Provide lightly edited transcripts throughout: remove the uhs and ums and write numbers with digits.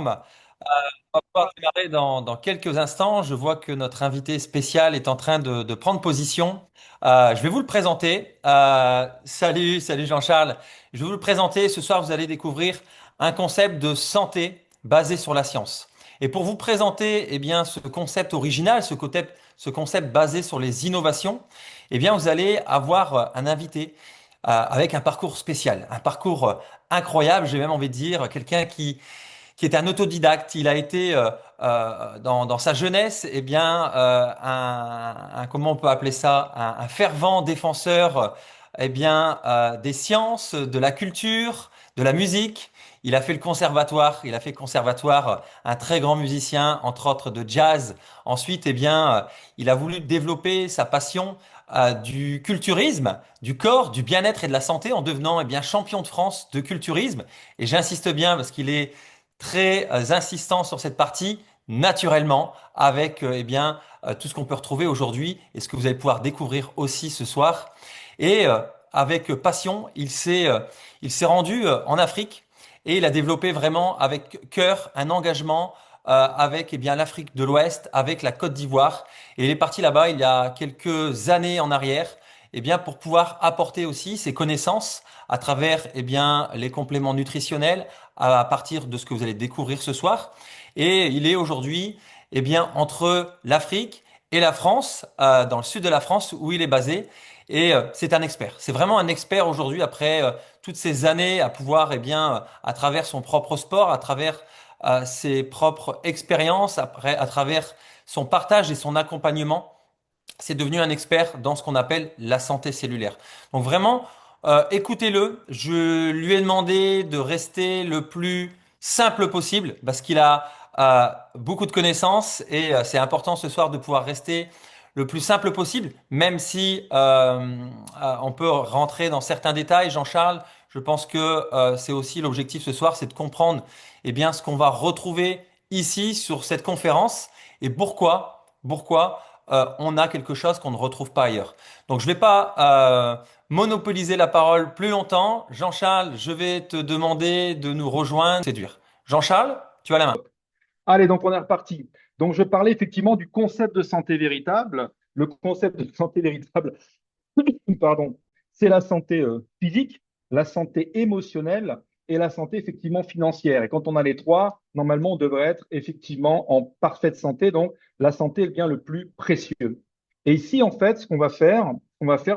forme. On va pouvoir démarrer dans quelques instants. Je vois que notre invité spécial est en train de prendre position. Je vais vous le présenter. Salut Jean-Charles. Je vais vous le présenter. Ce soir, vous allez découvrir un concept de santé basé sur la science. Et pour vous présenter, eh bien, ce concept original, ce concept basé sur les innovations, eh bien, vous allez avoir un invité avec un parcours spécial, un parcours incroyable. J'ai même envie de dire quelqu'un qui est un autodidacte. Il a été dans sa jeunesse, eh bien, comment on peut appeler ça, un fervent défenseur, eh bien, des sciences, de la culture, de la musique. Il a fait le conservatoire. Il a fait le conservatoire, un très grand musicien, entre autres de jazz. Ensuite, eh bien, il a voulu développer sa passion du culturisme, du corps, du bien-être et de la santé en devenant eh bien champion de France de culturisme. Et j'insiste bien parce qu'il est très insistant sur cette partie naturellement avec eh bien tout ce qu'on peut retrouver aujourd'hui et ce que vous allez pouvoir découvrir aussi ce soir. Et avec passion, il s'est rendu en Afrique et il a développé vraiment avec cœur un engagement avec eh bien l'Afrique de l'Ouest, avec la Côte d'Ivoire. Et il est parti là-bas il y a quelques années en arrière, eh bien pour pouvoir apporter aussi ses connaissances à travers eh bien les compléments nutritionnels à partir de ce que vous allez découvrir ce soir. Et il est aujourd'hui eh bien entre l'Afrique et la France, dans le sud de la France où il est basé. Et c'est un expert. C'est vraiment un expert aujourd'hui après toutes ces années à pouvoir, eh bien, à travers son propre sport, à travers ses propres expériences, après, à travers son partage et son accompagnement, c'est devenu un expert dans ce qu'on appelle la santé cellulaire. Donc vraiment, écoutez-le. Je lui ai demandé de rester le plus simple possible parce qu'il a beaucoup de connaissances et c'est important ce soir de pouvoir rester le plus simple possible, même si on peut rentrer dans certains détails. Jean-Charles, je pense que c'est aussi l'objectif ce soir, c'est de comprendre eh bien ce qu'on va retrouver ici sur cette conférence et pourquoi on a quelque chose qu'on ne retrouve pas ailleurs. Donc je ne vais pas monopoliser la parole plus longtemps. Jean-Charles, je vais te demander de nous rejoindre, séduire. Jean-Charles, tu as la main. Allez, donc on est reparti. Donc je parlais effectivement du concept de santé véritable. Le concept de santé véritable, pardon, c'est la santé physique, la santé émotionnelle et la santé effectivement financière. Et quand on a les trois, normalement on devrait être effectivement en parfaite santé. Donc la santé est le bien le plus précieux. Et ici, en fait, ce qu'on va faire,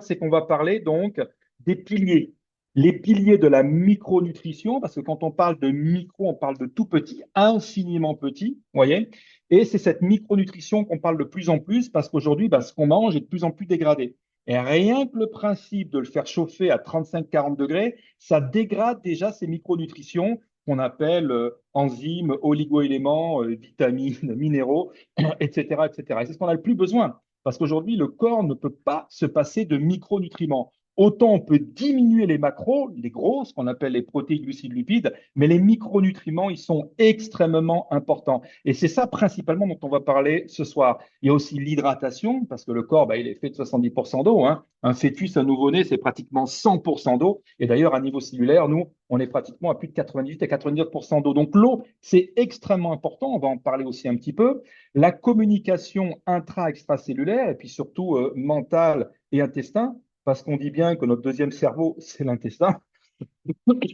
c'est qu'on va parler donc des piliers. Les piliers de la micronutrition, parce que quand on parle de micro, on parle de tout petit, infiniment petit, vous voyez. Et c'est cette micronutrition qu'on parle de plus en plus parce qu'aujourd'hui, bah, ce qu'on mange est de plus en plus dégradé. Et rien que le principe de le faire chauffer à 35-40 degrés, ça dégrade déjà ces micronutritions qu'on appelle enzymes, oligoéléments, vitamines, minéraux, etc., etc. Et c'est ce qu'on a le plus besoin, parce qu'aujourd'hui, le corps ne peut pas se passer de micronutriments. Autant on peut diminuer les macros, les gros, ce qu'on appelle les protéines, glucides, lipides, mais les micronutriments, ils sont extrêmement importants. Et c'est ça principalement dont on va parler ce soir. Il y a aussi l'hydratation, parce que le corps, bah, il est fait de 70% d'eau, hein. Un fœtus, un nouveau-né, c'est pratiquement 100% d'eau. Et d'ailleurs, à niveau cellulaire, nous, on est pratiquement à plus de 98 à 99% d'eau. Donc l'eau, c'est extrêmement important. On va en parler aussi un petit peu. La communication intra-extracellulaire, et puis surtout mentale et intestin, parce qu'on dit bien que notre deuxième cerveau, c'est l'intestin,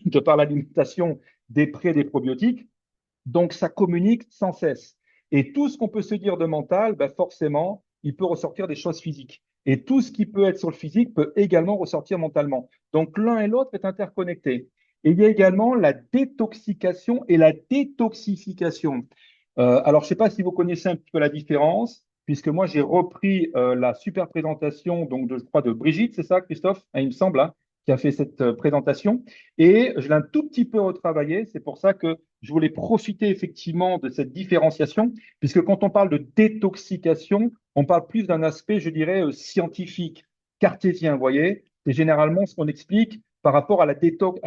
de par l'alimentation des pré et des probiotiques. Donc, ça communique sans cesse. Et tout ce qu'on peut se dire de mental, ben forcément, il peut ressortir des choses physiques. Et tout ce qui peut être sur le physique peut également ressortir mentalement. Donc, l'un et l'autre est interconnecté. Et il y a également la détoxication et la détoxification. Alors, je ne sais pas si vous connaissez un petit peu la différence, puisque moi, j'ai repris la super présentation, donc je crois, de Brigitte, c'est ça, Christophe, hein, il me semble, hein, qui a fait cette présentation. Et je l'ai un tout petit peu retravaillé. C'est pour ça que je voulais profiter effectivement de cette différenciation, puisque quand on parle de détoxication, on parle plus d'un aspect, je dirais, scientifique, cartésien, vous voyez. C'est généralement ce qu'on explique par rapport à la détox,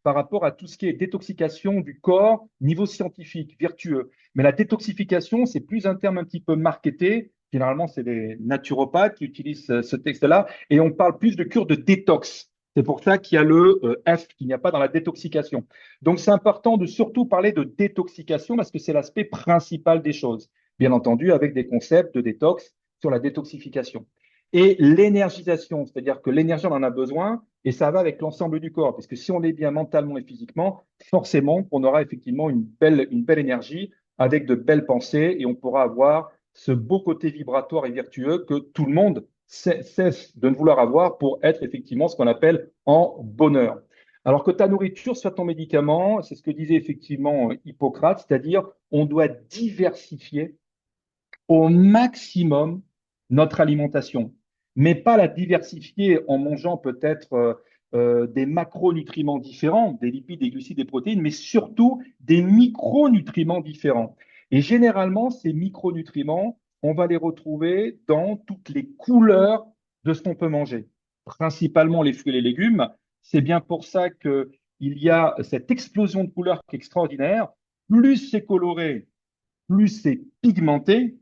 par rapport à tout ce qui est détoxication du corps, niveau scientifique, vertueux. Mais la détoxification, c'est plus un terme un petit peu marketé. Généralement, c'est les naturopathes qui utilisent ce texte-là, et on parle plus de cure de détox. C'est pour ça qu'il y a le F qu'il n'y a pas dans la détoxication. Donc, c'est important de surtout parler de détoxication parce que c'est l'aspect principal des choses. Bien entendu, avec des concepts de détox sur la détoxification. Et l'énergisation, c'est-à-dire que l'énergie, on en a besoin et ça va avec l'ensemble du corps. Parce que si on est bien mentalement et physiquement, forcément, on aura effectivement une belle énergie avec de belles pensées et on pourra avoir ce beau côté vibratoire et vertueux que tout le monde cesse de ne vouloir avoir pour être effectivement ce qu'on appelle en bonheur. Alors que ta nourriture soit ton médicament, c'est ce que disait effectivement Hippocrate, c'est-à-dire on doit diversifier au maximum notre alimentation, mais pas la diversifier en mangeant peut-être des macronutriments différents, des lipides, des glucides, des protéines, mais surtout des micronutriments différents. Et généralement, ces micronutriments, on va les retrouver dans toutes les couleurs de ce qu'on peut manger, principalement les fruits et les légumes. C'est bien pour ça qu'il y a cette explosion de couleurs qui est extraordinaire. Plus c'est coloré, plus c'est pigmenté,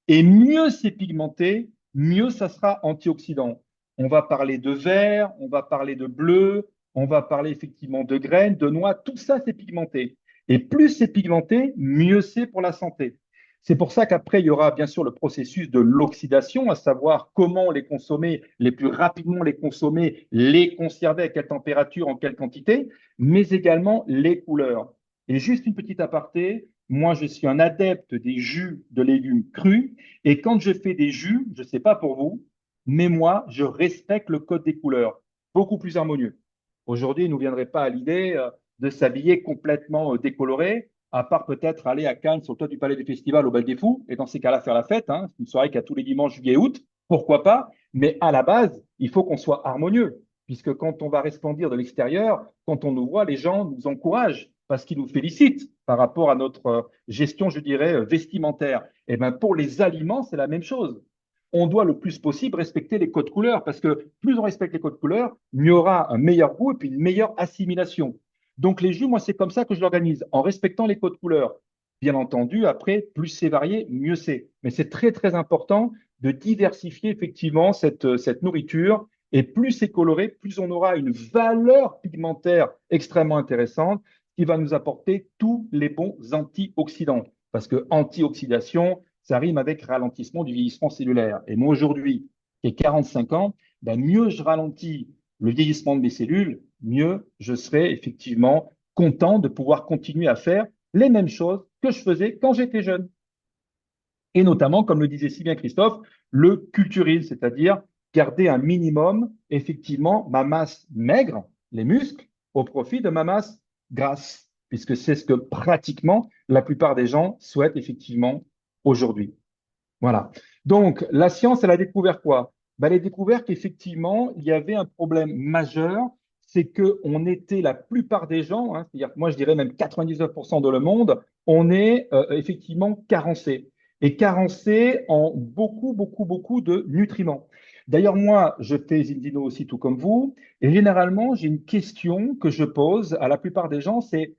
et mieux c'est pigmenté, mieux ça sera antioxydant. On va parler de vert, on va parler de bleu, on va parler effectivement de graines, de noix, tout ça c'est pigmenté. Et plus c'est pigmenté, mieux c'est pour la santé. C'est pour ça qu'après, il y aura bien sûr le processus de l'oxydation, à savoir comment les consommer, les plus rapidement les consommer, les conserver à quelle température, en quelle quantité, mais également les couleurs. Et juste une petite aparté, moi, je suis un adepte des jus de légumes crus. Et quand je fais des jus, je ne sais pas pour vous, mais moi, je respecte le code des couleurs, beaucoup plus harmonieux. Aujourd'hui, il ne nous viendrait pas à l'idée de s'habiller complètement décoloré, à part peut-être aller à Cannes sur le toit du Palais des Festivals au Bal des Fous, et dans ces cas-là, faire la fête. Hein. C'est une soirée qui a tous les dimanches, juillet et août, pourquoi pas. Mais à la base, il faut qu'on soit harmonieux, puisque quand on va resplendir de l'extérieur, quand on nous voit, les gens nous encouragent parce qu'ils nous félicitent par rapport à notre gestion, je dirais, vestimentaire. Et bien, pour les aliments, c'est la même chose. On doit le plus possible respecter les codes couleurs parce que plus on respecte les codes couleurs, mieux il y aura un meilleur goût et puis une meilleure assimilation. Donc, les jus, moi, c'est comme ça que je l'organise, en respectant les codes couleurs. Bien entendu, après, plus c'est varié, mieux c'est. Mais c'est très, très important de diversifier effectivement cette nourriture. Et plus c'est coloré, plus on aura une valeur pigmentaire extrêmement intéressante qui va nous apporter tous les bons antioxydants. Parce que antioxydation, ça rime avec ralentissement du vieillissement cellulaire. Et moi, aujourd'hui, qui ai 45 ans, ben mieux je ralentis le vieillissement de mes cellules, mieux je serai effectivement content de pouvoir continuer à faire les mêmes choses que je faisais quand j'étais jeune. Et notamment, comme le disait si bien Christophe, le culturisme, c'est-à-dire garder un minimum, effectivement, ma masse maigre, les muscles, au profit de ma masse grasse, puisque c'est ce que pratiquement la plupart des gens souhaitent effectivement aujourd'hui. Voilà. Donc, la science, elle a découvert quoi? Ben, elle a découvert qu'effectivement, il y avait un problème majeur, c'est que on était la plupart des gens, hein, c'est-à-dire que moi je dirais même 99% de le monde, on est effectivement carencé. Et carencé en beaucoup, beaucoup, beaucoup de nutriments. D'ailleurs, moi, je fais Zindino aussi tout comme vous, et généralement, j'ai une question que je pose à la plupart des gens, c'est,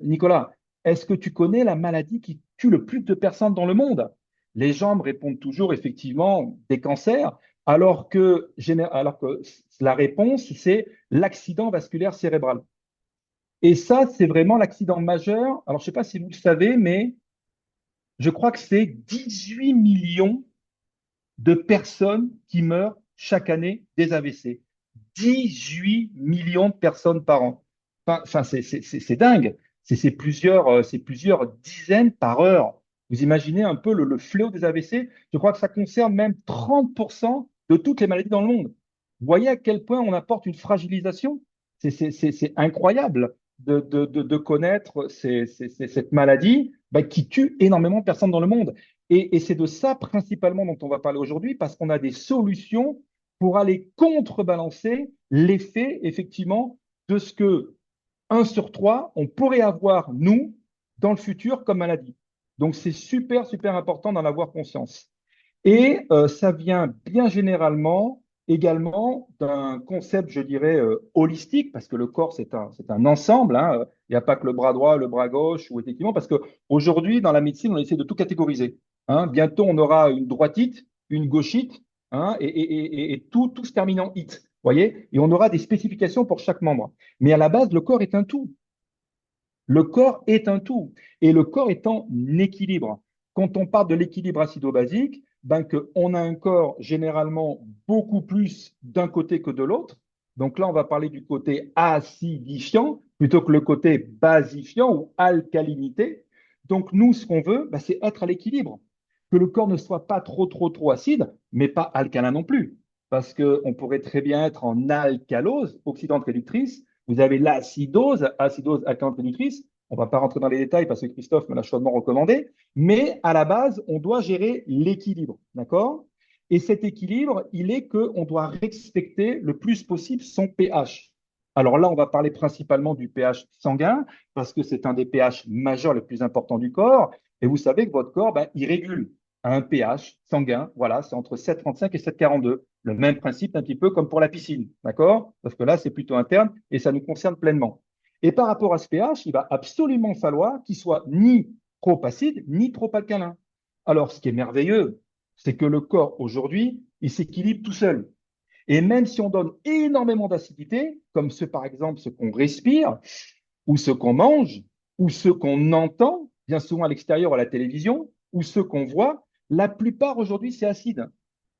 Nicolas, est-ce que tu connais la maladie qui tue le plus de personnes dans le monde? Les gens me répondent toujours effectivement des cancers, alors que la réponse, c'est l'accident vasculaire cérébral. Et ça, c'est vraiment l'accident majeur. Alors, je ne sais pas si vous le savez, mais je crois que c'est 18 millions de personnes qui meurent chaque année des AVC. 18 millions de personnes par an. Enfin, c'est dingue. C'est plusieurs dizaines par heure. Vous imaginez un peu le fléau des AVC? Je crois que ça concerne même 30% de toutes les maladies dans le monde. Vous voyez à quel point on apporte une fragilisation? C'est incroyable de connaître cette maladie qui tue énormément de personnes dans le monde. Et c'est de ça principalement dont on va parler aujourd'hui, parce qu'on a des solutions pour aller contrebalancer l'effet, effectivement, de ce que 1 sur 3, on pourrait avoir, nous, dans le futur, comme maladie. Donc, c'est super, super important d'en avoir conscience. Et ça vient bien généralement également d'un concept, je dirais, holistique, parce que le corps, c'est un ensemble. Hein. Il n'y a pas que le bras droit, le bras gauche, ou effectivement, parce qu'aujourd'hui, dans la médecine, on essaie de tout catégoriser. Hein. Bientôt, on aura une droitite, une gauchite, hein, et tout se termine en it. Voyez? Et on aura des spécifications pour chaque membre. Mais à la base, le corps est un tout. Le corps est un tout et le corps est en équilibre. Quand on parle de l'équilibre acido-basique, ben on a un corps généralement beaucoup plus d'un côté que de l'autre. Donc là, on va parler du côté acidifiant plutôt que le côté basifiant ou alcalinité. Donc nous, ce qu'on veut, ben, c'est être à l'équilibre. Que le corps ne soit pas trop acide, mais pas alcalin non plus. Parce qu'on pourrait très bien être en alcalose, oxydante réductrice, vous avez l'acidose, acidose alcalante réductrice. On ne va pas rentrer dans les détails parce que Christophe me l'a chaudement recommandé. Mais à la base, on doit gérer l'équilibre. D'accord? Et cet équilibre, il est qu'on doit respecter le plus possible son pH. Alors là, on va parler principalement du pH sanguin parce que c'est un des pH majeurs les plus importants du corps. Et vous savez que votre corps, ben, il régule à un pH sanguin. Voilà, c'est entre 7,35 et 7,42. Le même principe, un petit peu comme pour la piscine, d'accord? Parce que là, c'est plutôt interne et ça nous concerne pleinement. Et par rapport à ce pH, il va absolument falloir qu'il soit ni trop acide, ni trop alcalin. Alors, ce qui est merveilleux, c'est que le corps, aujourd'hui, il s'équilibre tout seul. Et même si on donne énormément d'acidité, comme par exemple, ce qu'on respire, ou ce qu'on mange, ou ce qu'on entend, bien souvent à l'extérieur à la télévision, ou ce qu'on voit, la plupart aujourd'hui, c'est acide.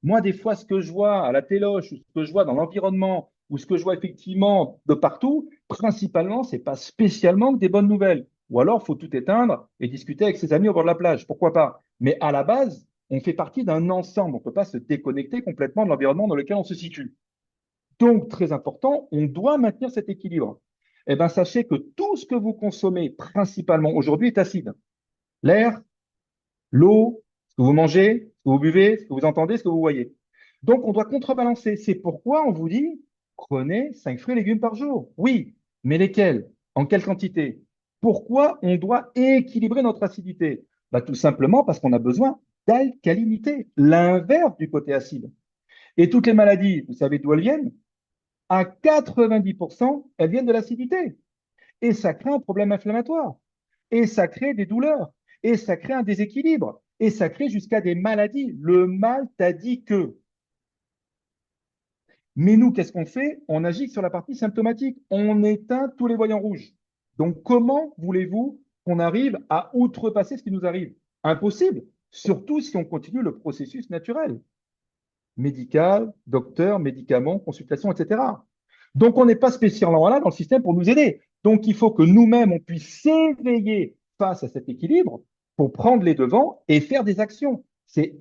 Moi, des fois, ce que je vois à la téloche, ou ce que je vois dans l'environnement, ou ce que je vois effectivement de partout, principalement, c'est pas spécialement des bonnes nouvelles. Ou alors, il faut tout éteindre et discuter avec ses amis au bord de la plage. Pourquoi pas? Mais à la base, on fait partie d'un ensemble. On ne peut pas se déconnecter complètement de l'environnement dans lequel on se situe. Donc, très important, on doit maintenir cet équilibre. Eh bien, sachez que tout ce que vous consommez principalement aujourd'hui est acide. L'air, l'eau, ce que vous mangez, ce que vous buvez, ce que vous entendez, ce que vous voyez. Donc, on doit contrebalancer. C'est pourquoi on vous dit, prenez 5 fruits et légumes par jour. Oui, mais lesquels? En quelle quantité? Pourquoi on doit équilibrer notre acidité? Bah, tout simplement parce qu'on a besoin d'alcalinité, l'inverse du côté acide. Et toutes les maladies, vous savez d'où elles viennent? À 90%, elles viennent de l'acidité. Et ça crée un problème inflammatoire. Et ça crée des douleurs. Et ça crée un déséquilibre. Et ça crée jusqu'à des maladies. Le mal t'a dit que. Mais nous, qu'est-ce qu'on fait? On agit sur la partie symptomatique. On éteint tous les voyants rouges. Donc, comment voulez-vous qu'on arrive à outrepasser ce qui nous arrive? Impossible, surtout si on continue le processus naturel. Médical, docteur, médicaments, consultation, etc. Donc, on n'est pas spécialement là dans le système pour nous aider. Donc, il faut que nous-mêmes, on puisse s'éveiller face à cet équilibre pour prendre les devants et faire des actions. C'est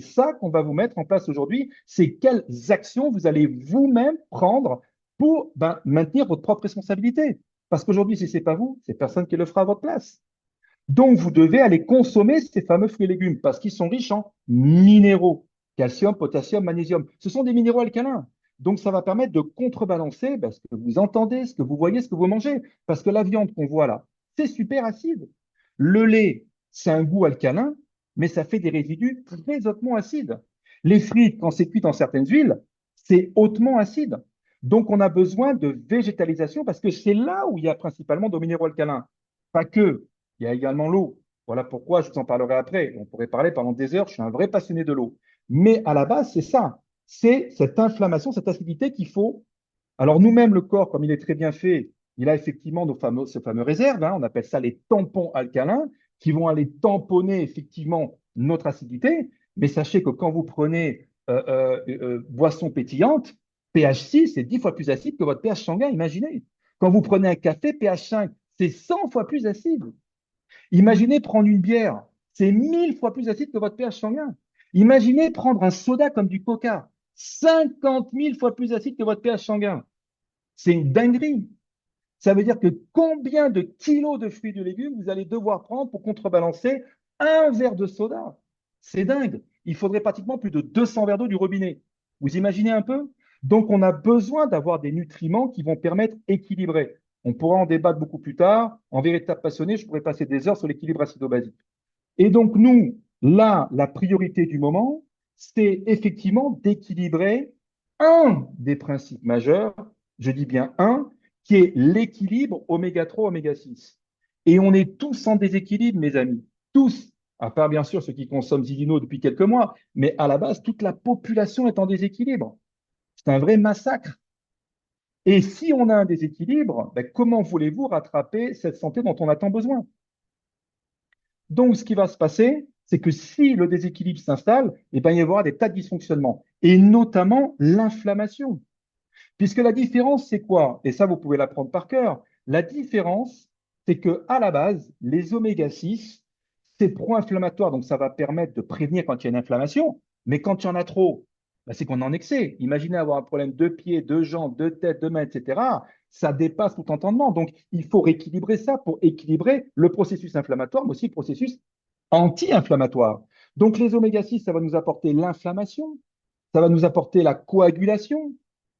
ça qu'on va vous mettre en place aujourd'hui. C'est quelles actions vous allez vous-même prendre pour maintenir votre propre responsabilité. Parce qu'aujourd'hui, si ce n'est pas vous, c'est personne qui le fera à votre place. Donc, vous devez aller consommer ces fameux fruits et légumes parce qu'ils sont riches en minéraux, calcium, potassium, magnésium. Ce sont des minéraux alcalins. Donc, ça va permettre de contrebalancer ce que vous entendez, ce que vous voyez, ce que vous mangez. Parce que la viande qu'on voit là, c'est super acide. Le lait, c'est un goût alcalin, mais ça fait des résidus très hautement acides. Les frites, quand c'est cuit dans certaines huiles, c'est hautement acide. Donc, on a besoin de végétalisation parce que c'est là où il y a principalement de minéraux alcalins. Pas que. Il y a également l'eau. Voilà pourquoi je vous en parlerai après. On pourrait parler pendant des heures. Je suis un vrai passionné de l'eau. Mais à la base, c'est ça. C'est cette inflammation, cette acidité qu'il faut. Alors nous-mêmes, le corps, comme il est très bien fait, il a effectivement ces fameuses réserves. On appelle ça les tampons alcalins qui vont aller tamponner effectivement notre acidité. Mais sachez que quand vous prenez boisson pétillante, pH 6, c'est 10 fois plus acide que votre pH sanguin. Imaginez. Quand vous prenez un café, pH 5, c'est 100 fois plus acide. Imaginez prendre une bière, c'est 1000 fois plus acide que votre pH sanguin. Imaginez prendre un soda comme du coca, 50 000 fois plus acide que votre pH sanguin. C'est une dinguerie. Ça veut dire que combien de kilos de fruits et de légumes vous allez devoir prendre pour contrebalancer un verre de soda? C'est dingue. Il faudrait pratiquement plus de 200 verres d'eau du robinet. Vous imaginez un peu? Donc, on a besoin d'avoir des nutriments qui vont permettre d'équilibrer. On pourra en débattre beaucoup plus tard. En véritable passionné, je pourrais passer des heures sur l'équilibre acido-basique. Et donc, nous, là, la priorité du moment, c'est effectivement d'équilibrer un des principes majeurs, je dis bien un, qui est l'équilibre oméga 3, oméga 6. Et on est tous en déséquilibre, mes amis. Tous, à part bien sûr ceux qui consomment Zilino depuis quelques mois, mais à la base, toute la population est en déséquilibre. C'est un vrai massacre. Et si on a un déséquilibre, ben, comment voulez-vous rattraper cette santé dont on a tant besoin? Donc, ce qui va se passer, c'est que si le déséquilibre s'installe, eh ben, il va y avoir des tas de dysfonctionnements, et notamment l'inflammation. Puisque la différence, c'est quoi? Et ça, vous pouvez l'apprendre par cœur. La différence, c'est que à la base, les oméga 6, c'est pro-inflammatoire, donc ça va permettre de prévenir quand il y a une inflammation. Mais quand il y en a trop, ben, c'est qu'on est en excès. Imaginez avoir un problème de pied, de jambes, de tête, de main, etc. Ça dépasse tout entendement. Donc, il faut rééquilibrer ça pour équilibrer le processus inflammatoire, mais aussi le processus anti-inflammatoire. Donc, les oméga 6, ça va nous apporter l'inflammation, ça va nous apporter la coagulation,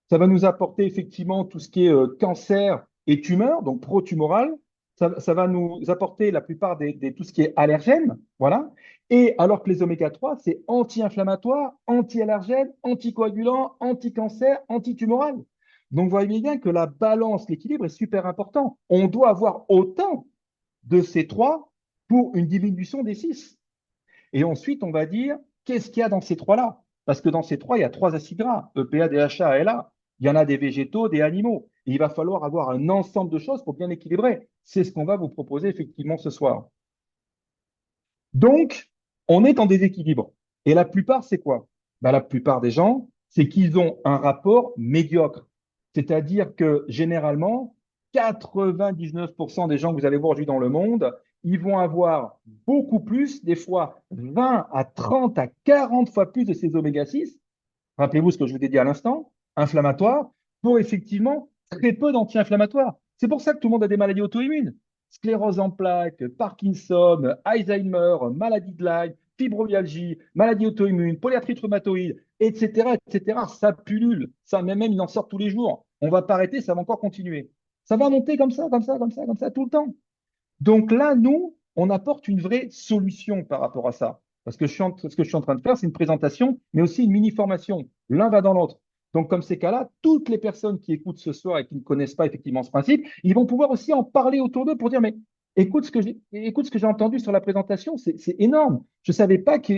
ça va nous apporter effectivement tout ce qui est cancer et tumeur, donc pro-tumoral. Ça va nous apporter la plupart tout ce qui est allergène, voilà. Et alors que les oméga 3, c'est anti-inflammatoire, anti-allergène, anticoagulant, anti-cancer, anti-tumoral. Donc, vous voyez bien que la balance, l'équilibre est super important. On doit avoir autant de ces trois pour une diminution des 6. Et ensuite, on va dire, qu'est-ce qu'il y a dans ces trois-là? Parce que dans ces trois, il y a trois acides gras, EPA, DHA, ALA. Il y en a des végétaux, des animaux. Et il va falloir avoir un ensemble de choses pour bien équilibrer. C'est ce qu'on va vous proposer effectivement ce soir. Donc, on est en déséquilibre. Et la plupart, c'est quoi? Ben, la plupart des gens, c'est qu'ils ont un rapport médiocre. C'est-à-dire que généralement, 99% des gens que vous allez voir aujourd'hui dans le monde, ils vont avoir beaucoup plus, des fois 20 à 30 à 40 fois plus de ces oméga 6. Rappelez-vous ce que je vous ai dit à l'instant, inflammatoires, pour effectivement très peu d'anti-inflammatoires. C'est pour ça que tout le monde a des maladies auto-immunes. Sclérose en plaques, Parkinson, Alzheimer, maladie de Lyme, fibromyalgie, maladie auto-immune, polyarthrite rhumatoïde, etc., etc. Ça pullule. Ça, même, ils en sortent tous les jours. On va pas arrêter, ça va encore continuer. Ça va monter comme ça, comme ça, comme ça, comme ça, tout le temps. Donc là, nous, on apporte une vraie solution par rapport à ça. Parce que ce que je suis en train de faire, c'est une présentation, mais aussi une mini-formation. L'un va dans l'autre. Donc, comme ces cas-là, toutes les personnes qui écoutent ce soir et qui ne connaissent pas effectivement ce principe, ils vont pouvoir aussi en parler autour d'eux pour dire, mais écoute ce que j'ai entendu sur la présentation, c'est énorme. Je ne savais pas que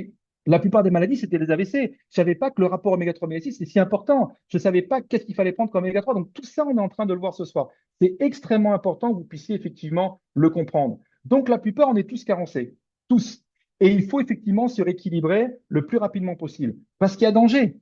la plupart des maladies, c'était les AVC. Je ne savais pas que le rapport oméga 3 oméga 6 c'est si important. Je ne savais pas qu'est-ce qu'il fallait prendre comme oméga 3. Donc, tout ça, on est en train de le voir ce soir. C'est extrêmement important que vous puissiez effectivement le comprendre. Donc, la plupart, on est tous carencés, tous. Et il faut effectivement se rééquilibrer le plus rapidement possible. Parce qu'il y a danger.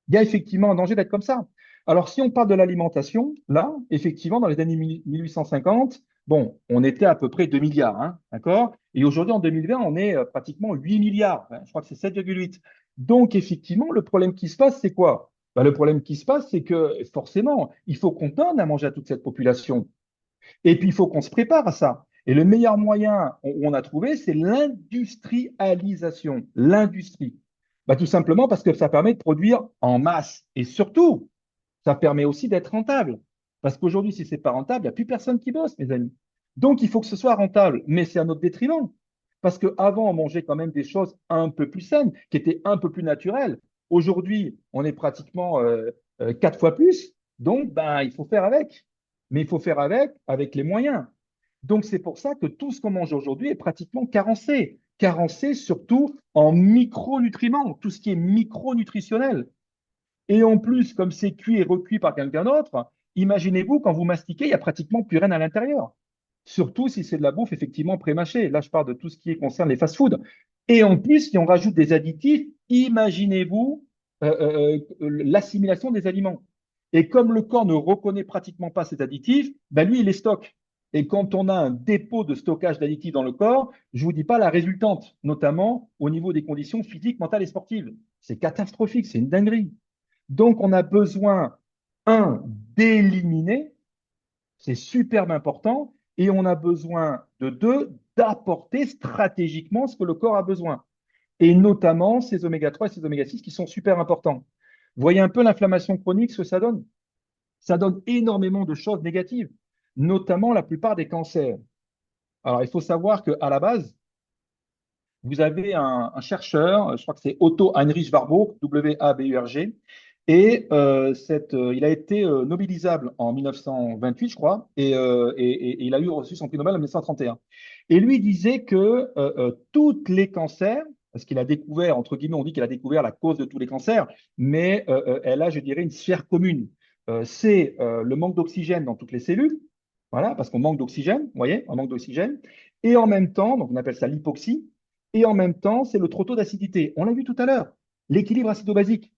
Il y a effectivement un danger d'être comme ça. Alors, si on parle de l'alimentation, là, effectivement, dans les années 1850, bon, on était à peu près 2 milliards, hein, d'accord? Et aujourd'hui, en 2020, on est pratiquement 8 milliards. Enfin, je crois que c'est 7,8. Donc, effectivement, le problème qui se passe, c'est quoi? Ben, le problème qui se passe, c'est que forcément, il faut qu'on donne à manger à toute cette population. Et puis, il faut qu'on se prépare à ça. Et le meilleur moyen où on a trouvé, c'est l'industrialisation. L'industrie. Bah, tout simplement parce que ça permet de produire en masse. Et surtout, ça permet aussi d'être rentable. Parce qu'aujourd'hui, si c'est pas rentable, il n'y a plus personne qui bosse, mes amis. Donc, il faut que ce soit rentable. Mais c'est à notre détriment. Parce qu'avant, on mangeait quand même des choses un peu plus saines, qui étaient un peu plus naturelles. Aujourd'hui, on est pratiquement 4 fois plus. Donc, ben, il faut faire avec. Mais il faut faire avec les moyens. Donc, c'est pour ça que tout ce qu'on mange aujourd'hui est pratiquement carencé. Carencé surtout en micronutriments, tout ce qui est micronutritionnel. Et en plus, comme c'est cuit et recuit par quelqu'un d'autre, imaginez-vous, quand vous mastiquez, il n'y a pratiquement plus rien à l'intérieur. Surtout si c'est de la bouffe effectivement pré-mâchée. Là, je parle de tout ce qui concerne les fast-foods. Et en plus, si on rajoute des additifs, imaginez-vous l'assimilation des aliments. Et comme le corps ne reconnaît pratiquement pas ces additifs, ben lui, il les stocke. Et quand on a un dépôt de stockage d'additifs dans le corps, je ne vous dis pas la résultante, notamment au niveau des conditions physiques, mentales et sportives. C'est catastrophique, c'est une dinguerie. Donc, on a besoin, un, d'éliminer, c'est superbe important, et on a besoin de deux, d'apporter stratégiquement ce que le corps a besoin, et notamment ces oméga 3 et ces oméga 6 qui sont super importants. Vous voyez un peu l'inflammation chronique, ce que ça donne? Ça donne énormément de choses négatives, notamment la plupart des cancers. Alors, il faut savoir qu'à la base, vous avez un chercheur, je crois que c'est Otto Heinrich Warburg, W-A-B-U-R-G, et il a été nobilisable en 1928, je crois, et il a reçu son prix Nobel en 1931. Et lui disait que tous les cancers parce qu'il a découvert, entre guillemets, on dit qu'il a découvert la cause de tous les cancers, mais elle a, je dirais, une sphère commune. C'est le manque d'oxygène dans toutes les cellules, voilà, parce qu'on manque d'oxygène, vous voyez, on manque d'oxygène, et en même temps, donc on appelle ça l'hypoxie, et en même temps, c'est le trop tôt d'acidité. On l'a vu tout à l'heure, l'équilibre acido-basique,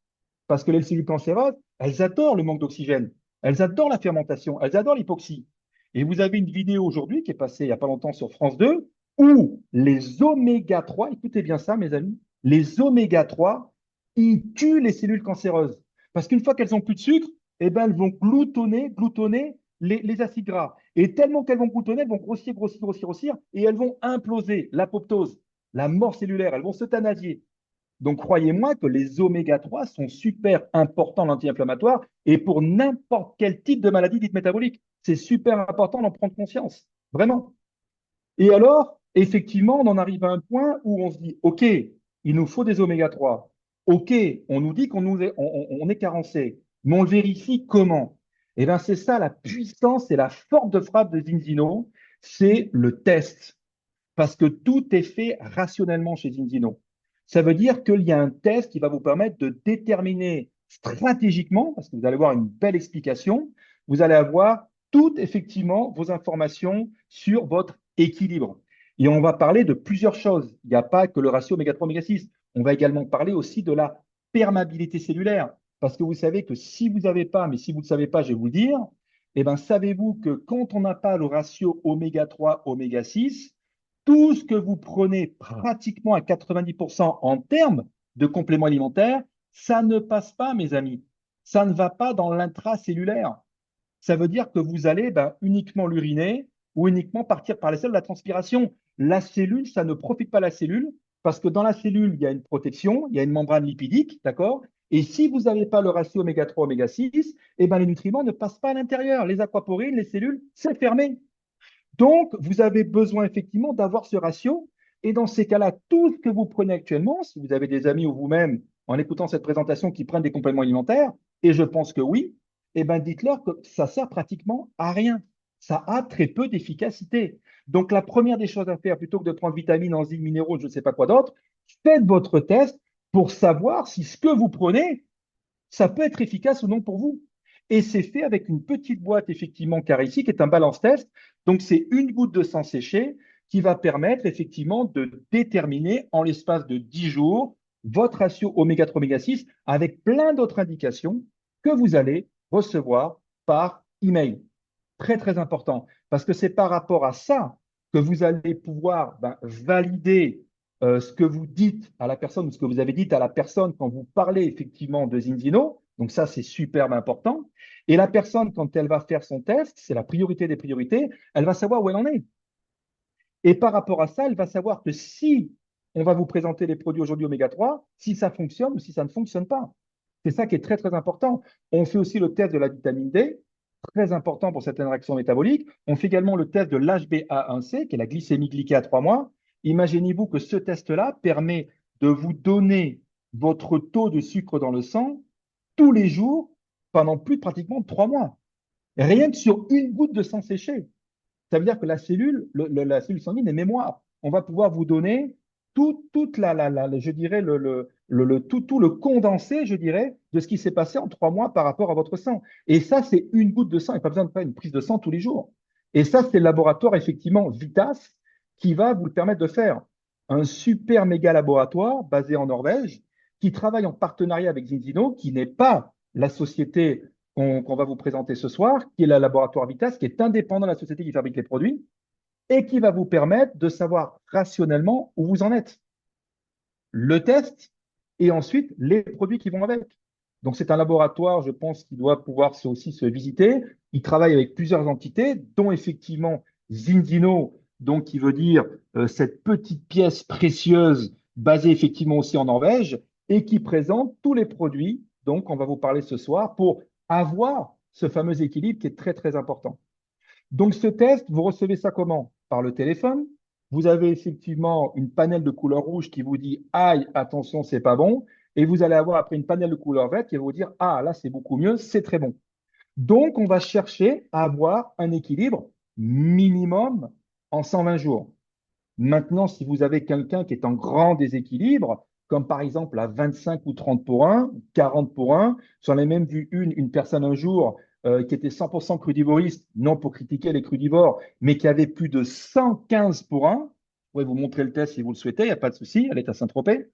parce que les cellules cancéreuses, elles adorent le manque d'oxygène, elles adorent la fermentation, elles adorent l'hypoxie. Et vous avez une vidéo aujourd'hui qui est passée il n'y a pas longtemps sur France 2, où les oméga 3, écoutez bien ça, mes amis, les oméga 3, ils tuent les cellules cancéreuses. Parce qu'une fois qu'elles n'ont plus de sucre, eh ben, elles vont gloutonner les acides gras. Et tellement qu'elles vont gloutonner, elles vont grossir, et elles vont imploser, l'apoptose, la mort cellulaire, elles vont s'euthanasier. Donc, croyez-moi que les oméga 3 sont super importants en anti-inflammatoire et pour n'importe quel type de maladie dite métabolique. C'est super important d'en prendre conscience, vraiment. Et alors, effectivement, on en arrive à un point où on se dit, OK, il nous faut des oméga 3. OK, on nous dit on est carencé, mais on le vérifie comment? Eh bien, c'est ça la puissance et la force de frappe de Zinzino, c'est le test. Parce que tout est fait rationnellement chez Zinzino. Ça veut dire qu'il y a un test qui va vous permettre de déterminer stratégiquement, parce que vous allez avoir une belle explication, vous allez avoir toutes effectivement vos informations sur votre équilibre. Et on va parler de plusieurs choses. Il n'y a pas que le ratio oméga 3, oméga 6. On va également parler aussi de la perméabilité cellulaire. Parce que vous savez que si vous n'avez pas, mais si vous ne le savez pas, je vais vous le dire, eh bien, savez-vous que quand on n'a pas le ratio oméga 3, oméga 6, tout ce que vous prenez pratiquement à 90% en termes de compléments alimentaires, ça ne passe pas, mes amis. Ça ne va pas dans l'intracellulaire. Ça veut dire que vous allez uniquement l'uriner ou uniquement partir par les selles de la transpiration. La cellule, ça ne profite pas à la cellule parce que dans la cellule, il y a une protection, il y a une membrane lipidique, d'accord? Et si vous n'avez pas le ratio oméga 3, oméga 6, eh ben, les nutriments ne passent pas à l'intérieur. Les aquaporines, les cellules, c'est fermé. Donc, vous avez besoin effectivement d'avoir ce ratio. Et dans ces cas-là, tout ce que vous prenez actuellement, si vous avez des amis ou vous-même, en écoutant cette présentation, qui prennent des compléments alimentaires, et je pense que oui, eh ben dites-leur que ça sert pratiquement à rien. Ça a très peu d'efficacité. Donc, la première des choses à faire, plutôt que de prendre vitamines, enzymes, minéraux, je ne sais pas quoi d'autre, faites votre test pour savoir si ce que vous prenez, ça peut être efficace ou non pour vous. Et c'est fait avec une petite boîte, effectivement, carrée ici, qui est un balance test. Donc, c'est une goutte de sang séché qui va permettre, effectivement, de déterminer en l'espace de 10 jours votre ratio oméga 3, oméga 6 avec plein d'autres indications que vous allez recevoir par email. Très, très important. Parce que c'est par rapport à ça que vous allez pouvoir valider ce que vous dites à la personne ou ce que vous avez dit à la personne quand vous parlez effectivement de Zinzino. Donc ça, c'est superbe important. Et la personne, quand elle va faire son test, c'est la priorité des priorités, elle va savoir où elle en est. Et par rapport à ça, elle va savoir que si on va vous présenter les produits aujourd'hui oméga 3, si ça fonctionne ou si ça ne fonctionne pas. C'est ça qui est très, très important. On fait aussi le test de la vitamine D, très important pour cette réaction métabolique. On fait également le test de l'HbA1c, qui est la glycémie glyquée à 3 mois. Imaginez-vous que ce test-là permet de vous donner votre taux de sucre dans le sang tous les jours pendant plus de pratiquement 3 mois. Rien que sur une goutte de sang séché. Ça veut dire que la cellule, la cellule sanguine est mémoire. On va pouvoir vous donner toute je dirais, tout le condensé, je dirais, de ce qui s'est passé en 3 mois par rapport à votre sang. Et ça, c'est une goutte de sang. Il n'y a pas besoin de faire une prise de sang tous les jours. Et ça, c'est le laboratoire, effectivement, Vitas, qui va vous le permettre de faire. Un super méga laboratoire basé en Norvège, qui travaille en partenariat avec Zinzino, qui n'est pas la société qu'on va vous présenter ce soir, qui est le laboratoire Vitas, qui est indépendant de la société qui fabrique les produits et qui va vous permettre de savoir rationnellement où vous en êtes. Le test et ensuite les produits qui vont avec. Donc, c'est un laboratoire, je pense, qui doit pouvoir aussi se visiter. Il travaille avec plusieurs entités, dont effectivement Zinzino, donc qui veut dire cette petite pièce précieuse basée effectivement aussi en Norvège et qui présente tous les produits. Donc, on va vous parler ce soir pour avoir ce fameux équilibre qui est très, très important. Donc, ce test, vous recevez ça comment? Par le téléphone. Vous avez effectivement une panel de couleur rouge qui vous dit aïe, attention, c'est pas bon. Et vous allez avoir après une panel de couleur verte qui va vous dire ah, là, c'est beaucoup mieux, c'est très bon. Donc, on va chercher à avoir un équilibre minimum en 120 jours. Maintenant, si vous avez quelqu'un qui est en grand déséquilibre, comme par exemple à 25 ou 30 pour 1, 40 pour 1, j'en ai même vu une personne un jour qui était 100% crudivoriste, non pour critiquer les crudivores, mais qui avait plus de 115 pour 1. Je pourrais vous montrer le test si vous le souhaitez, il n'y a pas de souci, elle est à Saint-Tropez.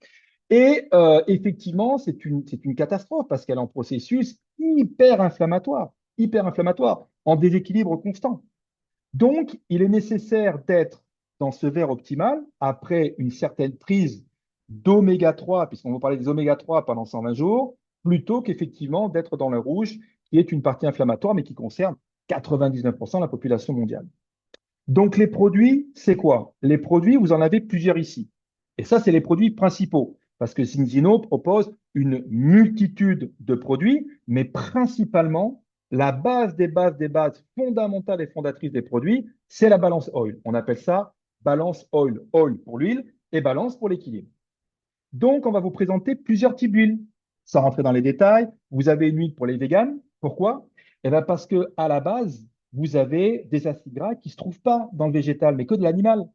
Et effectivement, c'est une catastrophe parce qu'elle est en processus hyper inflammatoire, en déséquilibre constant. Donc, il est nécessaire d'être dans ce verre optimal après une certaine prise d'oméga 3, puisqu'on va parler des oméga 3 pendant 120 jours, plutôt qu'effectivement d'être dans le rouge, qui est une partie inflammatoire, mais qui concerne 99% de la population mondiale. Donc, les produits, c'est quoi? Les produits, vous en avez plusieurs ici. Et ça, c'est les produits principaux, parce que Syngino propose une multitude de produits, mais principalement, la base des bases fondamentales et fondatrices des produits, c'est la balance oil. On appelle ça balance oil. Oil pour l'huile et balance pour l'équilibre. Donc, on va vous présenter plusieurs types d'huiles. Sans rentrer dans les détails, vous avez une huile pour les véganes. Pourquoi? Eh bien parce que à la base, vous avez des acides gras qui ne se trouvent pas dans le végétal, mais que de l'animal.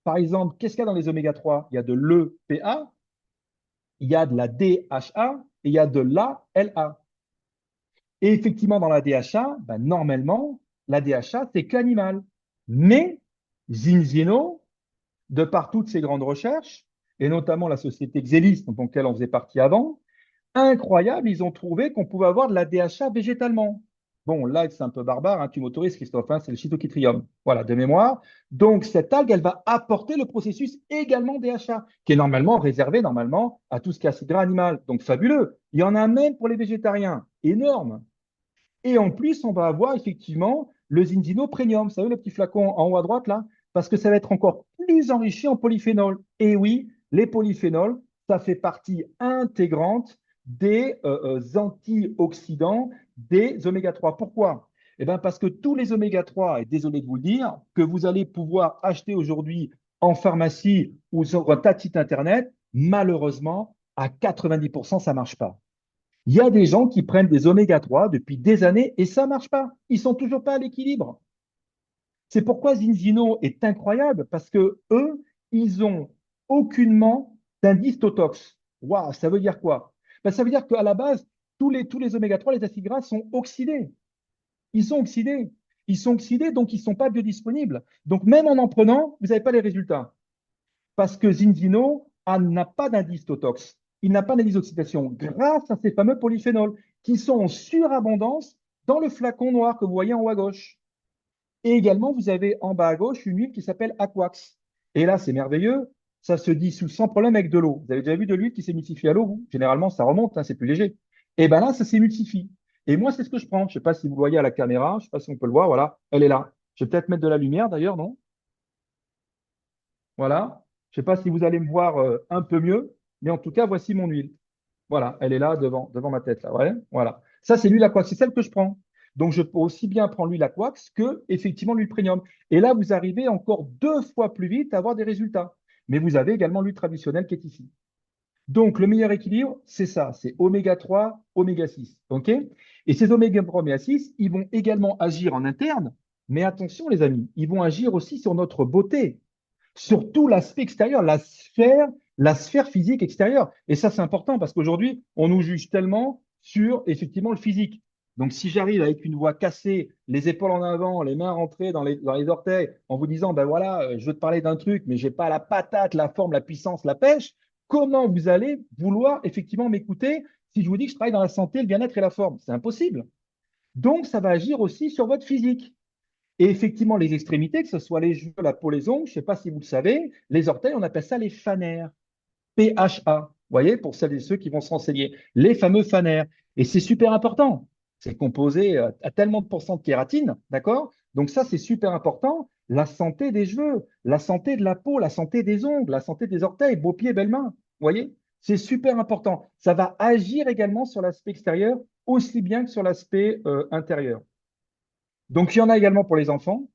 Par exemple, qu'est-ce qu'il y a dans les oméga 3? Il y a de l'EPA, il y a de la DHA et il y a de l'ALA. Et effectivement, dans la DHA, ben, normalement, la DHA, c'est qu'animal. Mais Zinzino, de par toutes ces grandes recherches, et notamment la société Xelis, dont laquelle on faisait partie avant, incroyable, ils ont trouvé qu'on pouvait avoir de la DHA végétalement. Bon, là, c'est un peu barbare, hein, tu m'autorises, Christophe, hein, c'est le Chytochondrium. Voilà, de mémoire. Donc, cette algue, elle va apporter le processus également DHA, qui est normalement réservé normalement à tout ce qui est acide gras animal. Donc, fabuleux. Il y en a même pour les végétariens. Énorme. Et en plus, on va avoir effectivement le Zinzino Premium. Vous savez, le petit flacon en haut à droite, là? Parce que ça va être encore plus enrichi en polyphénol. Et oui, les polyphénols, ça fait partie intégrante des antioxydants des oméga 3. Pourquoi? Eh bien, parce que tous les oméga 3, et désolé de vous le dire, que vous allez pouvoir acheter aujourd'hui en pharmacie ou sur un tas de sites internet, malheureusement, à 90%, ça ne marche pas. Il y a des gens qui prennent des oméga 3 depuis des années et ça ne marche pas. Ils sont toujours pas à l'équilibre. C'est pourquoi Zinzino est incroyable parce que eux, ils ont aucunement d'indice Totox. Waouh, ça veut dire quoi? Ben, ça veut dire qu'à la base, tous les oméga 3, les acides gras sont oxydés. Ils sont oxydés. Ils sont oxydés, donc ils ne sont pas biodisponibles. Donc même en prenant, vous n'avez pas les résultats. Parce que Zinzino n'a pas d'indice Totox. Il n'a pas d'indice d'oxydation grâce à ces fameux polyphénols qui sont en surabondance dans le flacon noir que vous voyez en haut à gauche. Et également, vous avez en bas à gauche une huile qui s'appelle Aquax. Et là, c'est merveilleux. Ça se dissout sans problème avec de l'eau. Vous avez déjà vu de l'huile qui s'émulsifie à l'eau, vous? Généralement, ça remonte, hein, c'est plus léger. Et bien là, ça s'émulsifie. Et moi, c'est ce que je prends. Je ne sais pas si vous le voyez à la caméra. Je ne sais pas si on peut le voir. Voilà, elle est là. Je vais peut-être mettre de la lumière d'ailleurs, non? Voilà. Je ne sais pas si vous allez me voir un peu mieux, mais en tout cas, voici mon huile. Voilà, elle est là devant ma tête. Là. Ouais, voilà. Ça, c'est l'huile Aquax, c'est celle que je prends. Donc, je peux aussi bien prendre l'huile Aquax que, effectivement, l'huile premium. Et là, vous arrivez encore 2 fois plus vite à avoir des résultats. Mais vous avez également l'huile traditionnelle qui est ici. Donc, le meilleur équilibre, c'est ça, c'est oméga 3, oméga 6. OK? Et ces oméga 3, oméga 6, ils vont également agir en interne. Mais attention, les amis, ils vont agir aussi sur notre beauté, sur tout l'aspect extérieur, la sphère physique extérieure. Et ça, c'est important parce qu'aujourd'hui, on nous juge tellement sur effectivement le physique. Donc, si j'arrive avec une voix cassée, les épaules en avant, les mains rentrées dans les orteils, en vous disant, ben voilà, je veux te parler d'un truc, mais j'ai pas la patate, la forme, la puissance, la pêche, comment vous allez vouloir effectivement m'écouter si je vous dis que je travaille dans la santé, le bien-être et la forme? C'est impossible. Donc, ça va agir aussi sur votre physique. Et effectivement, les extrémités, que ce soit les cheveux, la peau, les ongles, je ne sais pas si vous le savez, les orteils, on appelle ça les fanères. PHA. Vous voyez, pour celles et ceux qui vont se renseigner. Les fameux fanères. Et c'est super important. C'est composé à tellement de pourcents de kératine, d'accord? Donc ça, c'est super important. La santé des cheveux, la santé de la peau, la santé des ongles, la santé des orteils, beaux pieds, belles mains. Vous voyez? C'est super important. Ça va agir également sur l'aspect extérieur, aussi bien que sur l'aspect intérieur. Donc, il y en a également pour les enfants,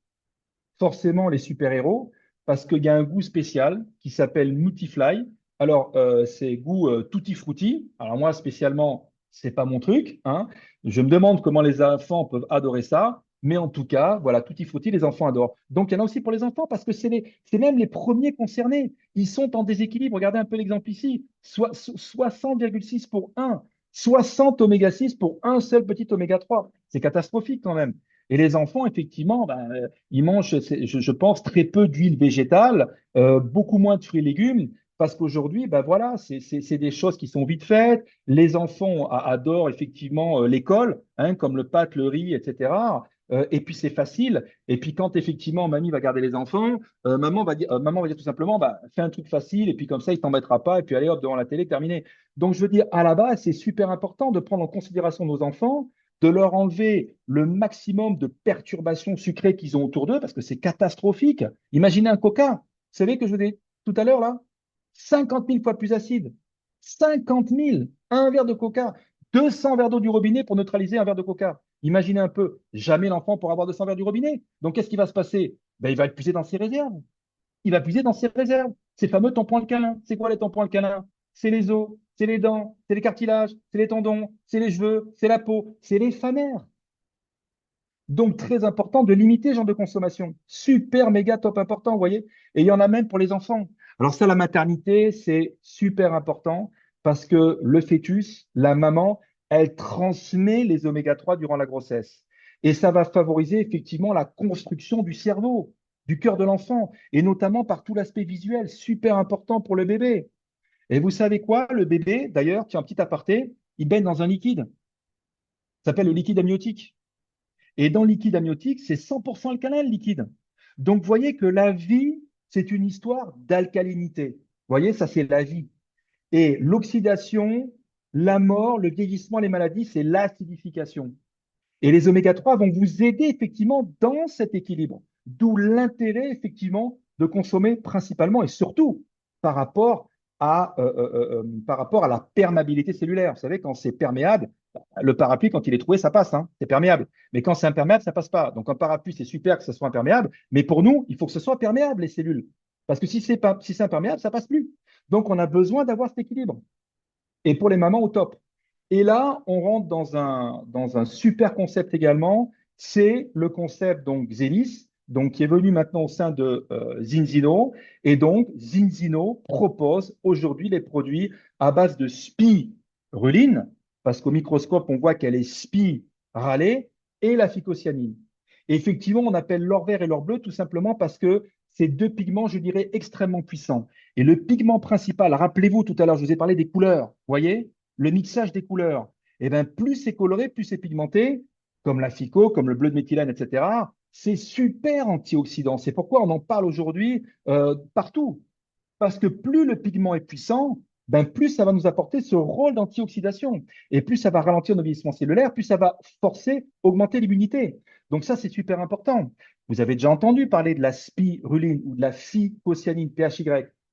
forcément les super-héros, parce qu'il y a un goût spécial qui s'appelle Nutifly. Alors, c'est goût tutti frutti. Alors, moi, spécialement, c'est pas mon truc, hein. Je me demande comment les enfants peuvent adorer ça. Mais en tout cas, voilà, tutti frutti, les enfants adorent. Donc, il y en a aussi pour les enfants parce que c'est même les premiers concernés. Ils sont en déséquilibre. Regardez un peu l'exemple ici. 60,6 pour un, 60 oméga 6 pour un seul petit oméga 3. C'est catastrophique quand même. Et les enfants, effectivement, ben, ils mangent, je pense, très peu d'huile végétale, beaucoup moins de fruits et légumes, parce qu'aujourd'hui, ben voilà, c'est des choses qui sont vite faites. Les enfants adorent effectivement l'école, hein, comme le pâte, le riz, etc. Et puis c'est facile. Et puis quand effectivement mamie va garder les enfants, maman va dire tout simplement, bah, fais un truc facile, et puis comme ça, il t'embêtera pas, et puis allez hop, devant la télé, terminé. Donc je veux dire, à la base, c'est super important de prendre en considération nos enfants, de leur enlever le maximum de perturbations sucrées qu'ils ont autour d'eux, parce que c'est catastrophique. Imaginez un coca. Vous savez que je vous dis tout à l'heure là, 50 000 fois plus acide. 50 000. Un verre de coca. 200 verres d'eau du robinet pour neutraliser un verre de coca. Imaginez un peu, jamais l'enfant pourra boire 200 verres du robinet. Donc, qu'est-ce qui va se passer? Ben, il va puiser dans ses réserves. Il va puiser dans ses réserves. Ces fameux tampons alcalins. C'est quoi les tampons alcalins? C'est les os, c'est les dents, c'est les cartilages, c'est les tendons, c'est les cheveux, c'est la peau, c'est les phanères. Donc, très important de limiter ce genre de consommation. Super, méga, top important, vous voyez. Et il y en a même pour les enfants. Alors ça, la maternité, c'est super important parce que le fœtus, la maman, elle transmet les oméga 3 durant la grossesse. Et ça va favoriser effectivement la construction du cerveau, du cœur de l'enfant, et notamment par tout l'aspect visuel, super important pour le bébé. Et vous savez quoi, le bébé, d'ailleurs, tiens, un petit aparté, il baigne dans un liquide, ça s'appelle le liquide amniotique. Et dans le liquide amniotique, c'est 100% alcalin, le liquide. Donc, vous voyez que la vie, c'est une histoire d'alcalinité. Vous voyez, ça, c'est la vie. Et l'oxydation, la mort, le vieillissement, les maladies, c'est l'acidification. Et les oméga 3 vont vous aider effectivement dans cet équilibre. D'où l'intérêt effectivement de consommer principalement et surtout par rapport par rapport à la perméabilité cellulaire. Vous savez, quand c'est perméable, le parapluie, quand il est troué, ça passe, hein, c'est perméable. Mais quand c'est imperméable, ça passe pas. Donc un parapluie, c'est super que ce soit imperméable, mais pour nous, il faut que ce soit perméable, les cellules. Parce que si c'est imperméable, ça passe plus. Donc on a besoin d'avoir cet équilibre. Et pour les mamans, au top. Et là, on rentre dans un super concept également, c'est le concept donc Xelis, donc qui est venu maintenant au sein de Zinzino. Et donc, Zinzino propose aujourd'hui les produits à base de spiruline, parce qu'au microscope, on voit qu'elle est spiralée, et la phycocyanine. Et effectivement, on appelle l'or vert et l'or bleu tout simplement parce que c'est deux pigments, je dirais, extrêmement puissants. Et le pigment principal, rappelez-vous, tout à l'heure, je vous ai parlé des couleurs, vous voyez, le mixage des couleurs. Et bien, plus c'est coloré, plus c'est pigmenté, comme la FICO, comme le bleu de méthylène, etc. C'est super antioxydant. C'est pourquoi on en parle aujourd'hui partout. Parce que plus le pigment est puissant, ben plus ça va nous apporter ce rôle d'antioxydation. Et plus ça va ralentir nos vieillissements cellulaires, plus ça va forcer, augmenter l'immunité. Donc ça, c'est super important. Vous avez déjà entendu parler de la spiruline ou de la phycocyanine, PHY.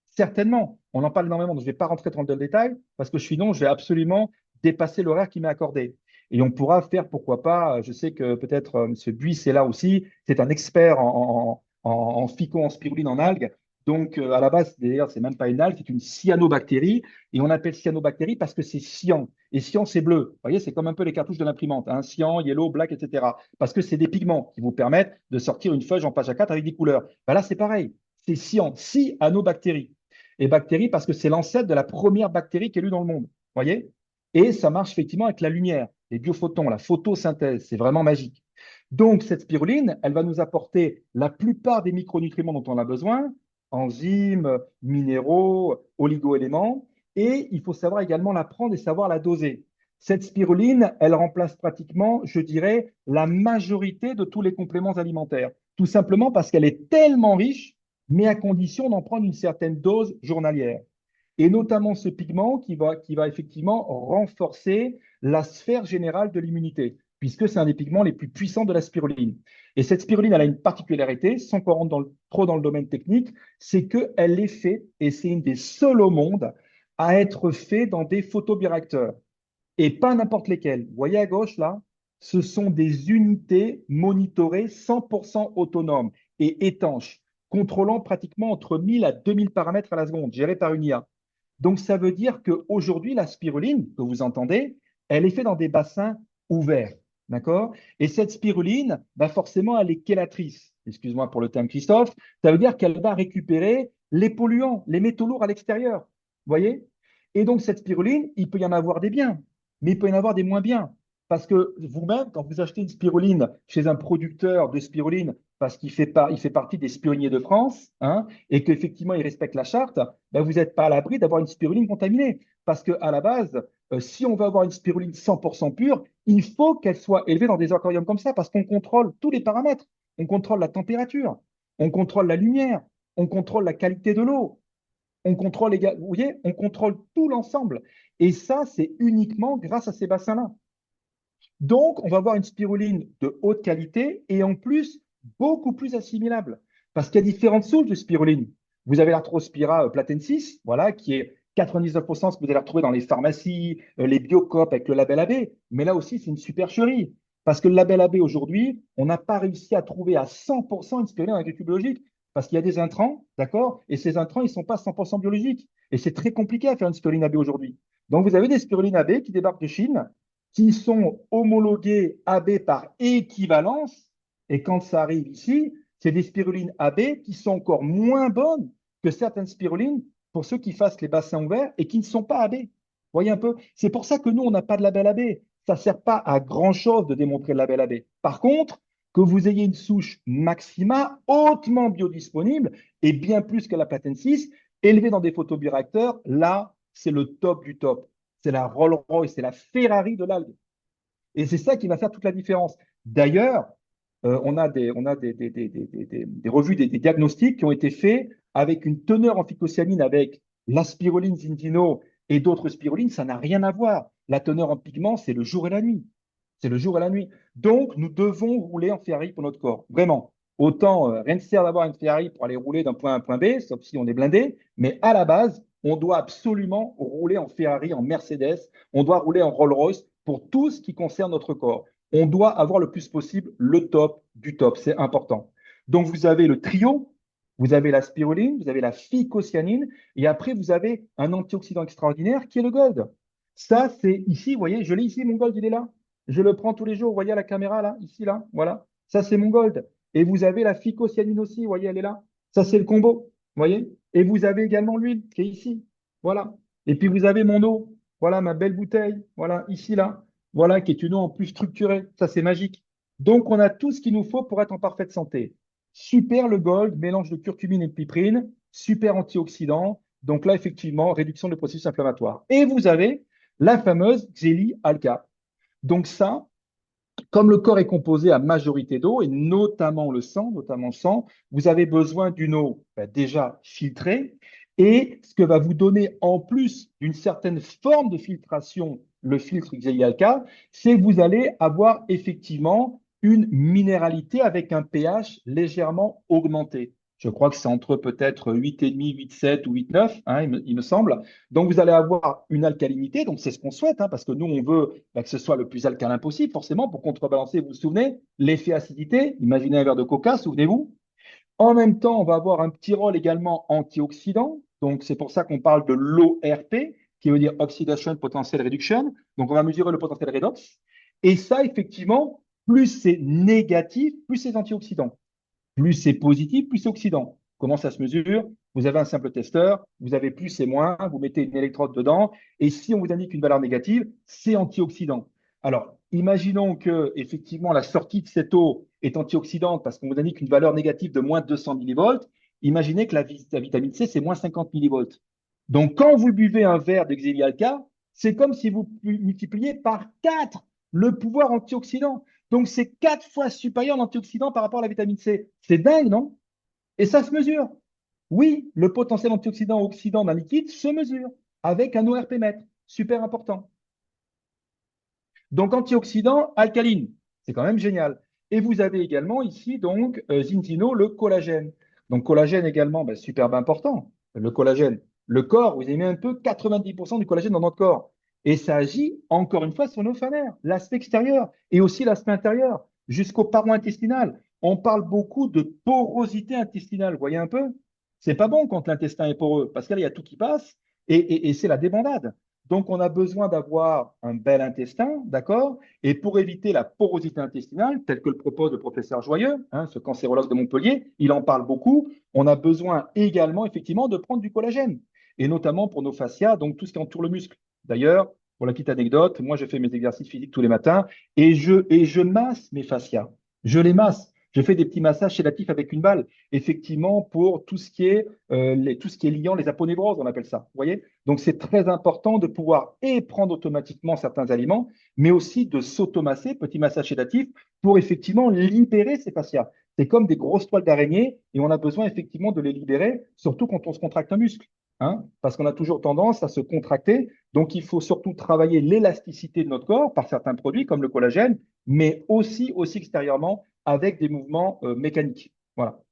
Certainement, on en parle énormément, donc je ne vais pas rentrer dans le détail parce que sinon, je vais absolument dépasser l'horaire qui m'est accordé. Et on pourra faire, pourquoi pas, je sais que peut-être M. Buis est là aussi, c'est un expert en phyco, en spiruline, en algues. Donc, à la base, d'ailleurs, c'est même pas une algue, c'est une cyanobactérie. Et on appelle cyanobactérie parce que c'est cyan. Et cyan, c'est bleu. Vous voyez, c'est comme un peu les cartouches de l'imprimante, hein, cyan, yellow, black, etc. Parce que c'est des pigments qui vous permettent de sortir une feuille en page A4 avec des couleurs. Ben là, c'est pareil. C'est cyan, cyanobactérie. Et bactérie parce que c'est l'ancêtre de la première bactérie qui est lue dans le monde. Vous voyez? Et ça marche effectivement avec la lumière, les biophotons, la photosynthèse. C'est vraiment magique. Donc, cette spiruline, elle va nous apporter la plupart des micronutriments dont on a besoin, enzymes, minéraux, oligoéléments, et il faut savoir également la prendre et savoir la doser. Cette spiruline, elle remplace pratiquement, je dirais, la majorité de tous les compléments alimentaires, tout simplement parce qu'elle est tellement riche, mais à condition d'en prendre une certaine dose journalière. Et notamment ce pigment qui va effectivement renforcer la sphère générale de l'immunité, puisque c'est un des pigments les plus puissants de la spiruline. Et cette spiruline, elle a une particularité, sans qu'on rentre trop dans le domaine technique, c'est qu'elle est faite, et c'est une des seules au monde, à être faite dans des photobioréacteurs. Et pas n'importe lesquels. Vous voyez à gauche, là, ce sont des unités monitorées 100% autonomes et étanches, contrôlant pratiquement entre 1000 à 2000 paramètres à la seconde, gérés par une IA. Donc, ça veut dire qu'aujourd'hui, la spiruline que vous entendez, elle est faite dans des bassins ouverts. D'accord? Et cette spiruline, bah forcément, elle est chélatrice. Excuse-moi pour le terme, Christophe. Ça veut dire qu'elle va récupérer les polluants, les métaux lourds à l'extérieur. Vous voyez? Et donc, cette spiruline, il peut y en avoir des biens, mais il peut y en avoir des moins bien. Parce que vous-même, quand vous achetez une spiruline chez un producteur de spiruline, parce il fait partie des spiruliniers de France, hein, et qu'effectivement, il respecte la charte, ben, vous n'êtes pas à l'abri d'avoir une spiruline contaminée. Parce qu'à la base, si on veut avoir une spiruline 100% pure, il faut qu'elle soit élevée dans des aquariums comme ça, parce qu'on contrôle tous les paramètres. On contrôle la température, on contrôle la lumière, on contrôle la qualité de l'eau, on contrôle vous voyez, on contrôle tout l'ensemble. Et ça, c'est uniquement grâce à ces bassins-là. Donc, on va avoir une spiruline de haute qualité et en plus, beaucoup plus assimilable. Parce qu'il y a différentes souches de spiruline. Vous avez l'Arthrospira platensis, voilà, qui est 99% ce que vous allez retrouver dans les pharmacies, les Biocoop avec le label AB. Mais là aussi, c'est une supercherie. Parce que le label AB aujourd'hui, on n'a pas réussi à trouver à 100% une spiruline en agriculture biologique. Parce qu'il y a des intrants, d'accord? Et ces intrants, ils ne sont pas 100% biologiques. Et c'est très compliqué à faire une spiruline AB aujourd'hui. Donc, vous avez des spirulines AB qui débarquent de Chine, qui sont homologués AB par équivalence. Et quand ça arrive ici, c'est des spirulines AB qui sont encore moins bonnes que certaines spirulines pour ceux qui fassent les bassins ouverts et qui ne sont pas AB. Vous voyez un peu? C'est pour ça que nous, on n'a pas de label AB. Ça ne sert pas à grand-chose de démontrer le label AB. Par contre, que vous ayez une souche maxima hautement biodisponible et bien plus que la platensis, élevée dans des photobioréacteurs, là, c'est le top du top. C'est la Rolls-Royce, c'est la Ferrari de l'algue. Et c'est ça qui va faire toute la différence. D'ailleurs, on a des revues, des diagnostics qui ont été faits avec une teneur en phycocyanine avec la spiruline Zintino et d'autres spirulines, ça n'a rien à voir. La teneur en pigments, c'est le jour et la nuit. C'est le jour et la nuit. Donc, nous devons rouler en Ferrari pour notre corps. Vraiment. Autant, rien ne sert d'avoir une Ferrari pour aller rouler d'un point A à un point B, sauf si on est blindé. Mais à la base, on doit absolument rouler en Ferrari, en Mercedes. On doit rouler en Rolls-Royce pour tout ce qui concerne notre corps. On doit avoir le plus possible le top du top. C'est important. Donc, vous avez le trio, vous avez la spiruline, vous avez la phycocyanine, et après, vous avez un antioxydant extraordinaire qui est le gold. Ça, c'est ici, vous voyez, je l'ai ici, mon gold, il est là. Je le prends tous les jours, vous voyez à la caméra, là, ici, là, voilà. Ça, c'est mon gold. Et vous avez la phycocyanine aussi, vous voyez, elle est là. Ça, c'est le combo, vous voyez. Et vous avez également l'huile qui est ici, voilà. Et puis, vous avez mon eau, voilà, ma belle bouteille, voilà, ici, là, voilà, qui est une eau en plus structurée. Ça, c'est magique. Donc, on a tout ce qu'il nous faut pour être en parfaite santé. Super le gold, mélange de curcumine et de piprine, super antioxydant. Donc là, effectivement, réduction des processus inflammatoires. Et vous avez la fameuse Xélie Alka. Donc ça, comme le corps est composé à majorité d'eau, et notamment le sang, vous avez besoin d'une eau déjà filtrée. Et ce que va vous donner, en plus d'une certaine forme de filtration, le filtre Xelialka, c'est que vous allez avoir effectivement une minéralité avec un pH légèrement augmenté. Je crois que c'est entre peut-être 8,5, 8,7 ou 8,9, hein, il me semble. Donc, vous allez avoir une alcalinité, donc c'est ce qu'on souhaite, hein, parce que nous, on veut que ce soit le plus alcalin possible, forcément, pour contrebalancer, vous vous souvenez, l'effet acidité. Imaginez un verre de coca, souvenez-vous. En même temps, on va avoir un petit rôle également antioxydant. Donc, c'est pour ça qu'on parle de l'ORP, qui veut dire Oxidation Potential Reduction. Donc, on va mesurer le potentiel redox. Et ça, effectivement, plus c'est négatif, plus c'est antioxydant. Plus c'est positif, plus c'est oxydant. Comment ça se mesure? Vous avez un simple testeur, vous avez plus et moins, vous mettez une électrode dedans, et si on vous indique une valeur négative, c'est antioxydant. Alors, imaginons que effectivement la sortie de cette eau est antioxydante parce qu'on vous indique une valeur négative de moins de 200 millivolts. Imaginez que la vitamine C, c'est moins 50 millivolts. Donc, quand vous buvez un verre de Xelialka, c'est comme si vous multipliez par 4 le pouvoir antioxydant. Donc, c'est 4 fois supérieur en antioxydant par rapport à la vitamine C. C'est dingue, non? Et ça se mesure. Oui, le potentiel antioxydant-oxydant d'un liquide se mesure avec un ORP mètre. Super important. Donc, antioxydant, alcaline. C'est quand même génial. Et vous avez également ici, donc, Zintino, le collagène. Donc, collagène également, ben, superbe important. Le collagène. Le corps, vous aimez un peu 90% du collagène dans notre corps. Et ça agit, encore une fois, sur nos phaneres, l'aspect extérieur et aussi l'aspect intérieur, jusqu'aux parois intestinales. On parle beaucoup de porosité intestinale. Vous voyez un peu? C'est pas bon quand l'intestin est poreux, parce que là, il y a tout qui passe et c'est la débandade. Donc, on a besoin d'avoir un bel intestin, d'accord? Et pour éviter la porosité intestinale, telle que le propose le professeur Joyeux, hein, ce cancérologue de Montpellier, il en parle beaucoup, on a besoin également, effectivement, de prendre du collagène, et notamment pour nos fascias, donc tout ce qui entoure le muscle. D'ailleurs, pour la petite anecdote, moi, je fais mes exercices physiques tous les matins et je masse mes fascias. Je les masse. Je fais des petits massages sédatifs avec une balle, effectivement, pour tout ce qui est liant les aponévroses, on appelle ça. Vous voyez? Donc, c'est très important de pouvoir et prendre automatiquement certains aliments, mais aussi de s'automasser, petit massage sédatif, pour effectivement libérer ces fascias. C'est comme des grosses toiles d'araignée et on a besoin effectivement de les libérer, surtout quand on se contracte un muscle. Hein, parce qu'on a toujours tendance à se contracter. Donc, il faut surtout travailler l'élasticité de notre corps par certains produits comme le collagène, mais aussi extérieurement avec des mouvements mécaniques. Voilà.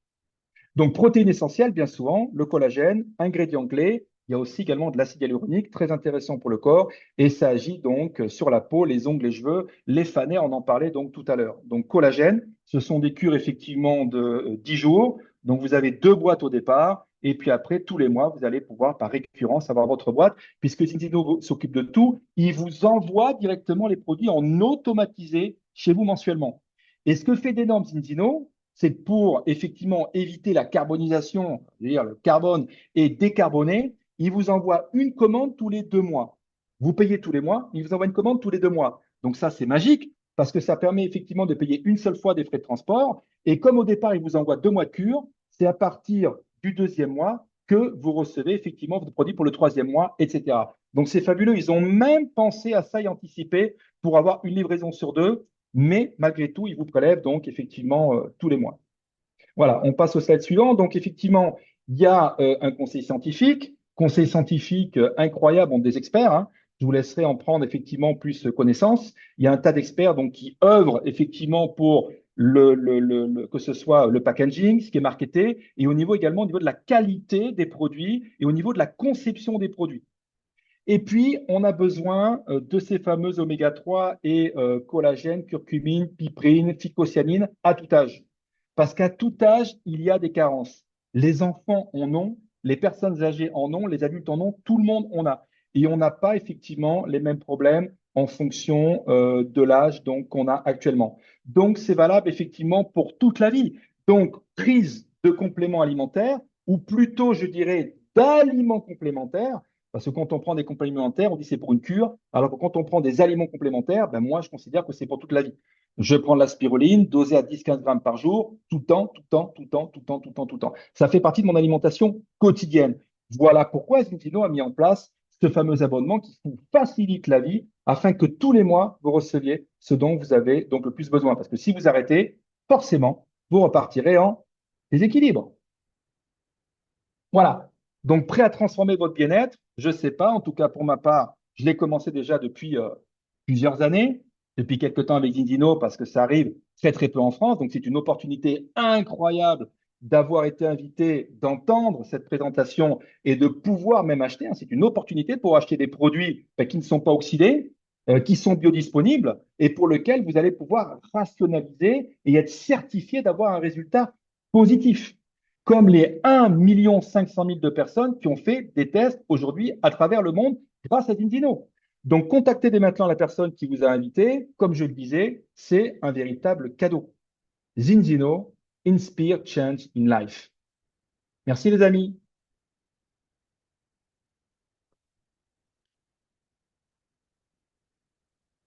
Donc, protéines essentielles, bien souvent, le collagène, ingrédient clé. Il y a aussi également de l'acide hyaluronique, très intéressant pour le corps, et ça agit donc sur la peau, les ongles, les cheveux, les fanais, on en parlait donc tout à l'heure. Donc, collagène, ce sont des cures effectivement de 10 jours. Donc, vous avez 2 boîtes au départ, et puis après, tous les mois, vous allez pouvoir par récurrence avoir votre boîte, puisque Zinzino s'occupe de tout. Il vous envoie directement les produits en automatisé chez vous mensuellement. Et ce que fait d'énorme Zinzino, c'est pour effectivement éviter la carbonisation, c'est-à-dire le carbone est décarboné, il vous envoie une commande tous les 2 mois. Vous payez tous les mois, il vous envoie une commande tous les 2 mois. Donc ça, c'est magique parce que ça permet effectivement de payer une seule fois des frais de transport. Et comme au départ, il vous envoie 2 mois de cure, c'est à partir du deuxième mois que vous recevez effectivement votre produit pour le troisième mois, etc. Donc c'est fabuleux. Ils ont même pensé à ça et anticipé pour avoir une livraison sur deux, mais malgré tout, ils vous prélèvent donc effectivement tous les mois. Voilà, on passe au slide suivant. Donc, effectivement, il y a un conseil scientifique incroyable, bon, des experts. Hein. Je vous laisserai en prendre effectivement plus connaissance. Il y a un tas d'experts donc qui œuvrent effectivement pour que ce soit le packaging, ce qui est marketé, et au niveau également au niveau de la qualité des produits et au niveau de la conception des produits. Et puis, on a besoin de ces fameux oméga 3 et collagène, curcumine, piprine, phycocyanine à tout âge. Parce qu'à tout âge, il y a des carences. Les enfants en ont, les personnes âgées en ont, les adultes en ont, tout le monde en a. Et on n'a pas effectivement les mêmes problèmes en fonction de l'âge donc qu'on a actuellement. Donc, c'est valable effectivement pour toute la vie. Donc, prise de compléments alimentaires, ou plutôt, je dirais, d'aliments complémentaires, parce que quand on prend des compléments alimentaires, on dit c'est pour une cure, alors que quand on prend des aliments complémentaires, ben moi, je considère que c'est pour toute la vie. Je prends de la spiruline, dosée à 10-15 grammes par jour, tout le temps, tout le temps, tout le temps, tout le temps, tout le temps, tout le temps. Ça fait partie de mon alimentation quotidienne. Voilà pourquoi Zintino a mis en place ce fameux abonnement qui vous facilite la vie afin que tous les mois, vous receviez ce dont vous avez donc le plus besoin. Parce que si vous arrêtez, forcément, vous repartirez en déséquilibre. Voilà. Donc, prêt à transformer votre bien-être? Je ne sais pas. En tout cas, pour ma part, je l'ai commencé déjà depuis plusieurs années, depuis quelques temps avec Dindino, parce que ça arrive très, très peu en France. Donc, c'est une opportunité incroyable d'avoir été invité, d'entendre cette présentation et de pouvoir même acheter. Hein. C'est une opportunité de pouvoir acheter des produits qui ne sont pas oxydés, qui sont biodisponibles et pour lesquels vous allez pouvoir rationaliser et être certifié d'avoir un résultat positif comme les 1,5 million de personnes qui ont fait des tests aujourd'hui à travers le monde grâce à Zinzino. Donc, contactez dès maintenant la personne qui vous a invité. Comme je le disais, c'est un véritable cadeau. Zinzino, Inspire Change in Life. Merci les amis.